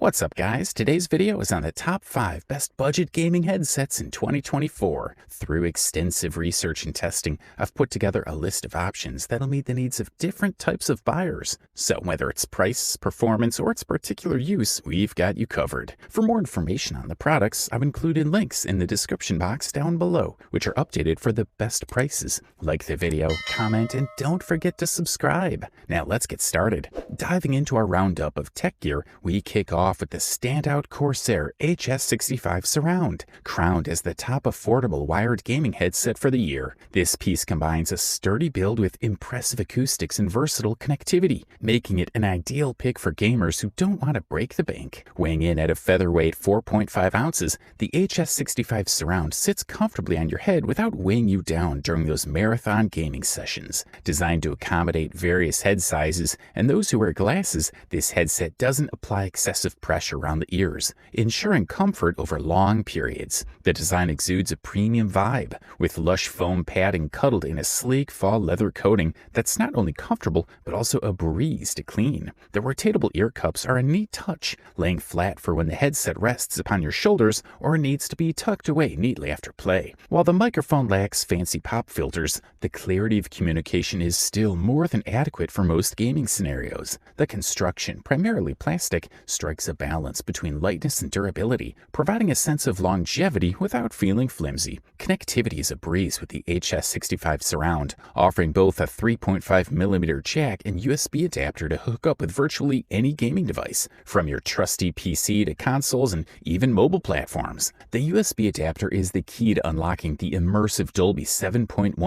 What's up guys? Today's video is on the top 5 best budget gaming headsets in 2024. Through extensive research and testing, I've put together a list of options that'll meet the needs of different types of buyers. So whether it's price, performance, or its particular use, we've got you covered. For more information on the products, I've included links in the description box down below, which are updated for the best prices. Like the video, comment, and don't forget to subscribe. Now let's get started. Diving into our roundup of tech gear, we kick off with the standout Corsair HS65 Surround. Crowned as the top affordable wired gaming headset for the year, this piece combines a sturdy build with impressive acoustics and versatile connectivity, making it an ideal pick for gamers who don't want to break the bank. Weighing in at a featherweight 4.5 ounces, the HS65 Surround sits comfortably on your head without weighing you down during those marathon gaming sessions. Designed to accommodate various head sizes and those who wear glasses, this headset doesn't apply excessive pressure around the ears, ensuring comfort over long periods. The design exudes a premium vibe, with lush foam padding cuddled in a sleek fall leather coating that's not only comfortable, but also a breeze to clean. The rotatable ear cups are a neat touch, laying flat for when the headset rests upon your shoulders or needs to be tucked away neatly after play. While the microphone lacks fancy pop filters, the clarity of communication is still more than adequate for most gaming scenarios. The construction, primarily plastic, strikes a balance between lightness and durability, providing a sense of longevity without feeling flimsy. Connectivity is a breeze with the HS65 Surround, offering both a 3.5mm jack and USB adapter to hook up with virtually any gaming device, from your trusty PC to consoles and even mobile platforms. The USB adapter is the key to unlocking the immersive Dolby 7.1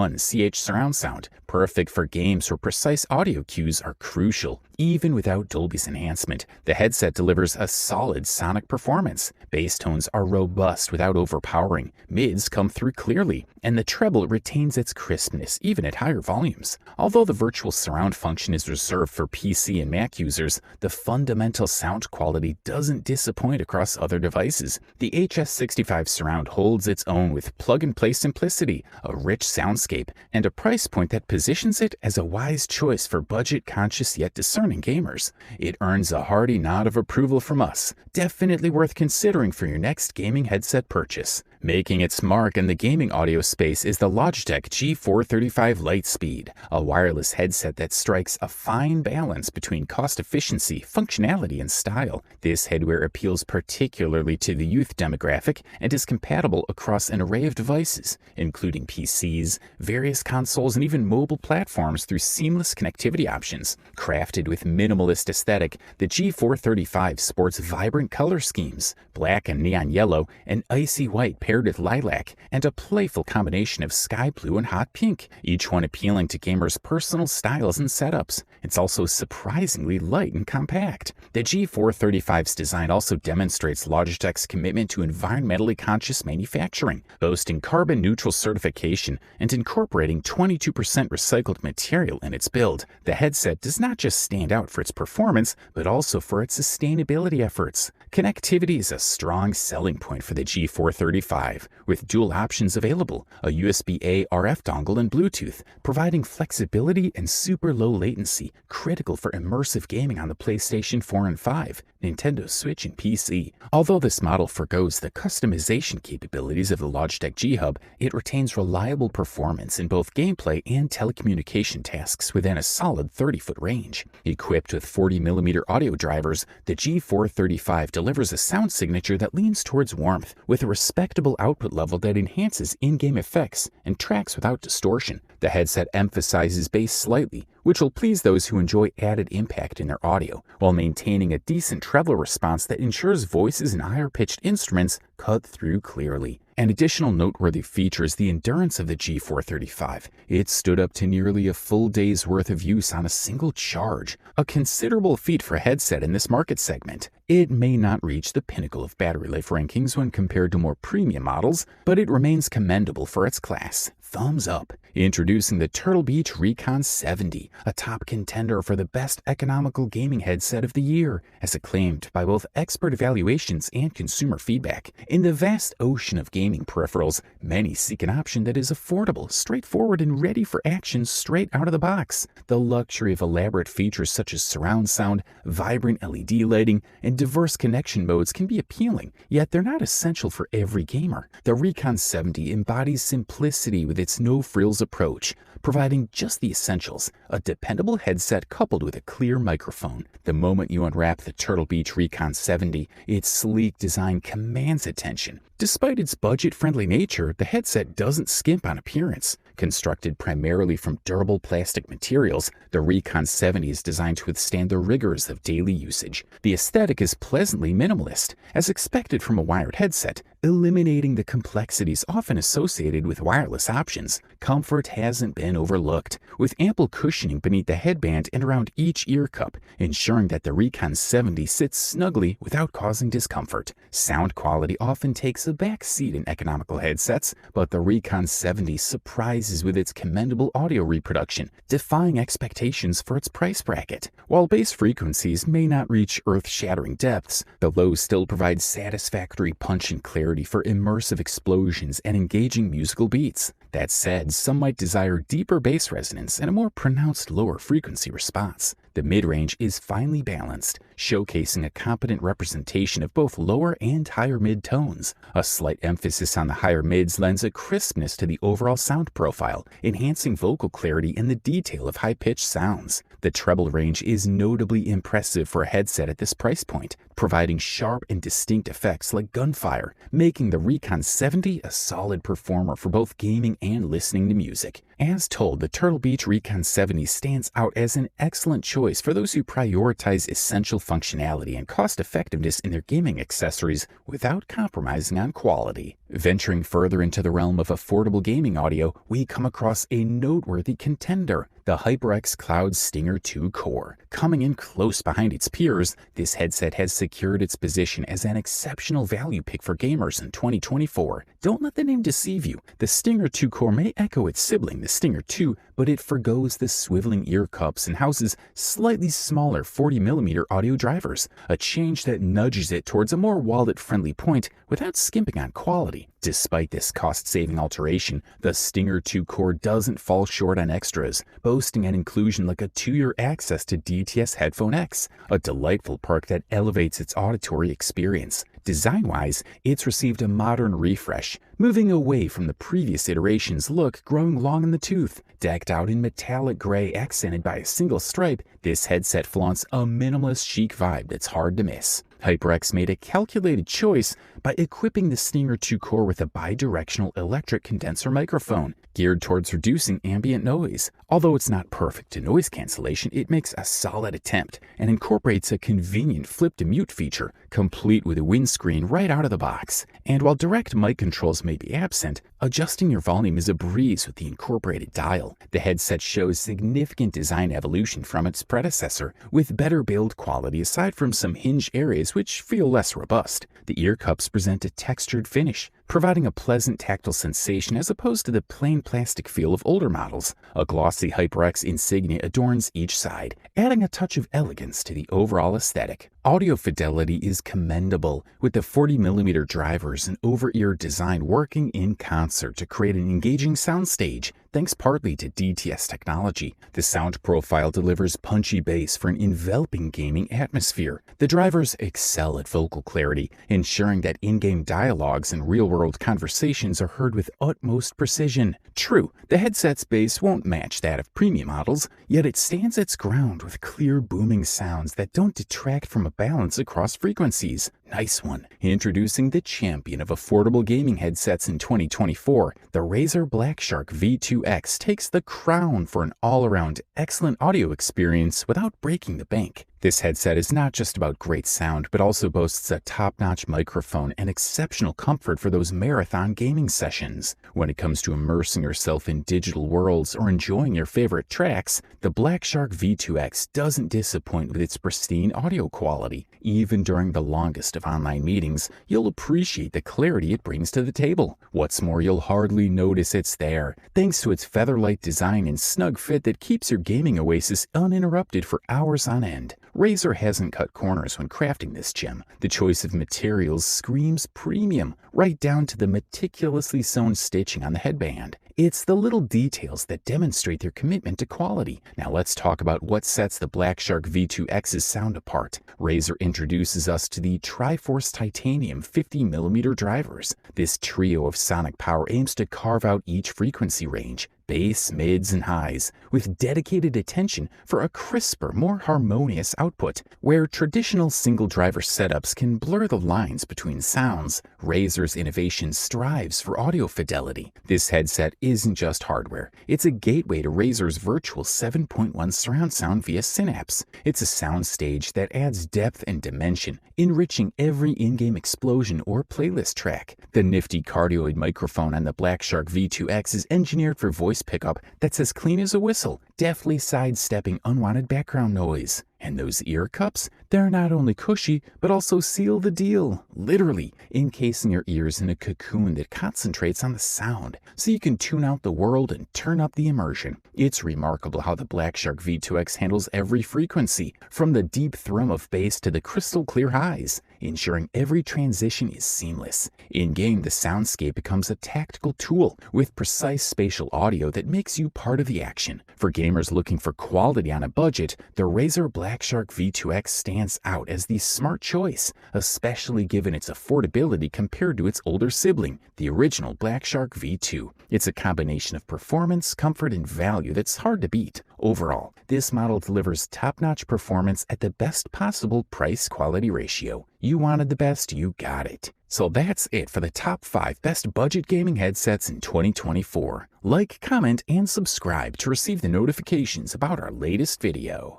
CH surround sound, perfect for games where precise audio cues are crucial. Even without Dolby's enhancement, the headset delivers a solid sonic performance. Bass tones are robust without overpowering, mids come through clearly, and the treble retains its crispness even at higher volumes. Although the virtual surround function is reserved for PC and Mac users, the fundamental sound quality doesn't disappoint across other devices. The HS65 Surround holds its own with plug-and-play simplicity, a rich soundscape, and a price point that positions it as a wise choice for budget-conscious yet discerning gamers. It earns a hearty nod of approval from us. Definitely worth considering for your next gaming headset purchase. Making its mark in the gaming audio space is the Logitech G435 Lightspeed, a wireless headset that strikes a fine balance between cost efficiency, functionality, and style. This headwear appeals particularly to the youth demographic and is compatible across an array of devices, including PCs, various consoles, and even mobile platforms through seamless connectivity options. Crafted with minimalist aesthetic, the G435 sports vibrant color schemes, black and neon yellow, and icy white paired with lilac, and a playful combination of sky blue and hot pink, each one appealing to gamers' personal styles and setups. It's also surprisingly light and compact. The G435's design also demonstrates Logitech's commitment to environmentally conscious manufacturing, boasting carbon-neutral certification and incorporating 22% recycled material in its build. The headset does not just stand out for its performance, but also for its sustainability efforts. Connectivity is a strong selling point for the G435, with dual options available, a USB-A RF dongle and Bluetooth, providing flexibility and super low latency, critical for immersive gaming on the PlayStation 4 and 5, Nintendo Switch, and PC. Although this model forgoes the customization capabilities of the Logitech G Hub, it retains reliable performance in both gameplay and telecommunication tasks within a solid 30-foot range. Equipped with 40mm audio drivers, the G435 delivers a sound signature that leans towards warmth, with a respectable output level that enhances in-game effects and tracks without distortion. The headset emphasizes bass slightly, which will please those who enjoy added impact in their audio, while maintaining a decent treble response that ensures voices and higher-pitched instruments cut through clearly. An additional noteworthy feature is the endurance of the G435. It stood up to nearly a full day's worth of use on a single charge, a considerable feat for a headset in this market segment. It may not reach the pinnacle of battery life rankings when compared to more premium models, but it remains commendable for its class. thumbs up. Introducing the Turtle Beach Recon 70, a top contender for the best economical gaming headset of the year, as acclaimed by both expert evaluations and consumer feedback. In the vast ocean of gaming peripherals, many seek an option that is affordable, straightforward, and ready for action straight out of the box. The luxury of elaborate features such as surround sound, vibrant LED lighting, and diverse connection modes can be appealing, yet they're not essential for every gamer. The Recon 70 embodies simplicity with its no-frills approach, providing just the essentials, a dependable headset coupled with a clear microphone. The moment you unwrap the Turtle Beach Recon 70, its sleek design commands attention. Despite its budget-friendly nature, the headset doesn't skimp on appearance. Constructed primarily from durable plastic materials, the Recon 70 is designed to withstand the rigors of daily usage. The aesthetic is pleasantly minimalist, as expected from a wired headset, eliminating the complexities often associated with wireless options. Comfort hasn't been overlooked, with ample cushioning beneath the headband and around each ear cup, ensuring that the Recon 70 sits snugly without causing discomfort. Sound quality often takes a back seat in economical headsets, but the Recon 70 surprises with its commendable audio reproduction, defying expectations for its price bracket. While bass frequencies may not reach earth-shattering depths, the lows still provide satisfactory punch and clarity for immersive explosions and engaging musical beats. That said, some might desire deeper bass resonance and a more pronounced lower frequency response. The mid-range is finely balanced, showcasing a competent representation of both lower and higher mid tones. A slight emphasis on the higher mids lends a crispness to the overall sound profile, enhancing vocal clarity and the detail of high-pitched sounds. The treble range is notably impressive for a headset at this price point, providing sharp and distinct effects like gunfire, making the Recon 70 a solid performer for both gaming and listening to music. As told, the Turtle Beach Recon 70 stands out as an excellent choice for those who prioritize essential functionality and cost-effectiveness in their gaming accessories without compromising on quality. Venturing further into the realm of affordable gaming audio, we come across a noteworthy contender, the HyperX Cloud Stinger 2 Core. Coming in close behind its peers, this headset has secured its position as an exceptional value pick for gamers in 2024. Don't let the name deceive you. The Stinger 2 Core may echo its sibling, the Stinger 2, but it forgoes the swiveling ear cups and houses slightly smaller 40mm audio drivers, a change that nudges it towards a more wallet-friendly point without skimping on quality. Despite this cost-saving alteration, the Stinger 2 Core doesn't fall short on extras, boasting an inclusion like a 2-year access to DTS Headphone X, a delightful perk that elevates its auditory experience. Design-wise, it's received a modern refresh, moving away from the previous iteration's look growing long in the tooth. Decked out in metallic gray accented by a single stripe, this headset flaunts a minimalist chic vibe that's hard to miss. HyperX made a calculated choice by equipping the Stinger 2 Core with a bidirectional electric condenser microphone, geared towards reducing ambient noise. Although it's not perfect to noise cancellation, it makes a solid attempt and incorporates a convenient flip-to-mute feature, complete with a windscreen right out of the box. And while direct mic controls may be absent, adjusting your volume is a breeze with the incorporated dial. The headset shows significant design evolution from its predecessor, with better build quality aside from some hinge areas which feel less robust. The ear cups present a textured finish, providing a pleasant tactile sensation as opposed to the plain plastic feel of older models. A glossy HyperX insignia adorns each side, adding a touch of elegance to the overall aesthetic. Audio fidelity is commendable, with the 40mm drivers and over-ear design working in concert to create an engaging soundstage. Thanks partly to DTS technology, the sound profile delivers punchy bass for an enveloping gaming atmosphere. The drivers excel at vocal clarity, ensuring that in-game dialogues and real-world conversations are heard with utmost precision. True, the headset's bass won't match that of premium models, yet it stands its ground with clear booming sounds that don't detract from a balance across frequencies. Nice one. Introducing the champion of affordable gaming headsets in 2024, the Razer Black Shark V2X takes the crown for an all-around excellent audio experience without breaking the bank. This headset is not just about great sound, but also boasts a top-notch microphone and exceptional comfort for those marathon gaming sessions. When it comes to immersing yourself in digital worlds or enjoying your favorite tracks, the Black Shark V2X doesn't disappoint with its pristine audio quality. Even during the longest of online meetings, you'll appreciate the clarity it brings to the table. What's more, you'll hardly notice it's there, thanks to its feather-light design and snug fit that keeps your gaming oasis uninterrupted for hours on end. Razer hasn't cut corners when crafting this gem. The choice of materials screams premium, right down to the meticulously sewn stitching on the headband. It's the little details that demonstrate their commitment to quality. Now let's talk about what sets the Black Shark V2X's sound apart. Razer introduces us to the Triforce Titanium 50mm drivers. This trio of sonic power aims to carve out each frequency range, bass, mids, and highs, with dedicated attention for a crisper, more harmonious output. Where traditional single-driver setups can blur the lines between sounds, Razer's innovation strives for audio fidelity. This headset isn't just hardware. It's a gateway to Razer's virtual 7.1 surround sound via Synapse. It's a soundstage that adds depth and dimension, enriching every in-game explosion or playlist track. The nifty cardioid microphone on the Black Shark V2X is engineered for voice pickup that's as clean as a whistle, deftly sidestepping unwanted background noise. And those ear cups, they're not only cushy, but also seal the deal, literally encasing your ears in a cocoon that concentrates on the sound, so you can tune out the world and turn up the immersion. It's remarkable how the Black Shark V2X handles every frequency, from the deep thrum of bass to the crystal clear highs, ensuring every transition is seamless. In-game, the soundscape becomes a tactical tool with precise spatial audio that makes you part of the action. For gamers looking for quality on a budget, the Razer Black Shark V2X stands out as the smart choice, especially given its affordability compared to its older sibling, the original Black Shark V2. It's a combination of performance, comfort, and value that's hard to beat. Overall, this model delivers top-notch performance at the best possible price-quality ratio. You wanted the best, you got it. So that's it for the top 5 best budget gaming headsets in 2024. Like, comment, and subscribe to receive the notifications about our latest video.